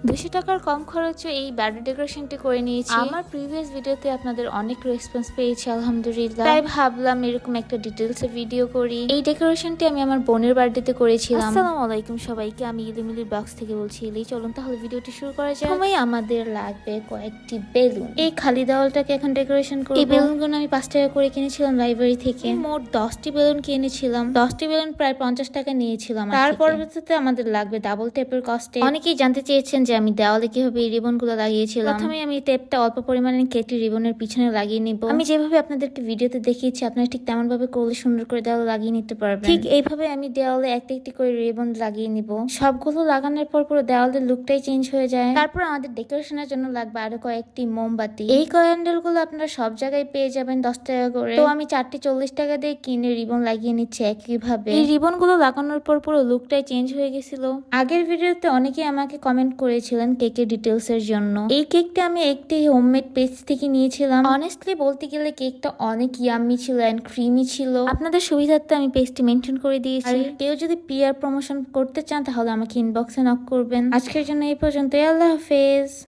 200 টাকার কম খরচে এই বার্থডে ডেকোরেশনটি করে নিয়েছি। আমার প্রিভিয়াস ভিডিওতে আপনাদের অনেক রেসপন্স পেয়েছি আলহামদুলিল্লাহ, তাই ভাবলাম এরকম একটা ডিটেলস ভিডিও করি। এই ডেকোরেশনটি আমি আমার বোনের বার্থডেতে করেছিলাম। আসসালামু আলাইকুম সবাইকে, আমি ইলিমিলি বক্স থেকে বলছি। চলুন তাহলে ভিডিওটি শুরু করা যায়। প্রথমেই আমাদের লাগবে কয়েকটি বেলুন। এই খালি দেওয়ালটাকে এখন ডেকোরেশন করব। এই বেলুনগুলো আমি 5 টাকা করে কিনেছিলাম লাইব্রেরি থেকে। মোট 10টি বেলুন কিনেছিলাম। 10টি বেলুন প্রায় 50 টাকা নিয়েছিলাম। তার পরবর্তীতে আমাদের লাগবে ডাবল টেপের কস্টে। অনেকেই জানতে চেয়েছেন যে আমি দেওয়ালে কিভাবে এই রিবন গুলো লাগিয়েছিলাম। প্রথমে আমি টেপটা অল্প পরিমাণে কেটে রিবনের পিছনে লাগিয়ে নিব। আমি যেভাবে আপনাদেরকে ভিডিওতে দেখিয়েছি আপনারা ঠিক তেমন ভাবে করলে সুন্দর করে দেওয়ালে লাগিয়ে নিতে পারবেন। ঠিক এইভাবে আমি দেওয়ালে একটি একটি করে রিবন লাগিয়ে নিব। সবগুলো লাগানোর পর পুরো দেওয়ালের লুকটাই চেঞ্জ হয়ে যায়। তারপর আমাদের ডেকোরেশনের জন্য লাগবে আরো কয়েকটি মোমবাতি। এই ক্যান্ডেল গুলো আপনারা সব জায়গায় পেয়ে যাবেন 10 টাকা করে। তো আমি 4টি 40 টাকা দিয়ে কিনে রিবন লাগিয়ে নিচ্ছি একইভাবে। এই রিবন গুলো লাগানোর পর পুরো লুকটাই চেঞ্জ হয়ে গেছিল। আগের ভিডিওতে অনেকেই আমাকে কমেন্ট করেছিলেন কেকের ডিটেলস এর জন্য। এই কেকটা আমি একটি হোমমেড পেজ থেকে নিয়েছিলাম। অনেস্টলি বলতে গেলে কেকটা অনেক ইয়াম্মি ছিল এন্ড ক্রিমি ছিল। আপনাদের সুবিধার্থে আমি পেজটি মেনশন করে দিয়েছি। কেউ যদি পিআর প্রমোশন করতে চান তাহলে আমাকে ইনবক্সে নক করবেন। আজকের জন্য এই পর্যন্ত। আল্লাহ হাফেজ।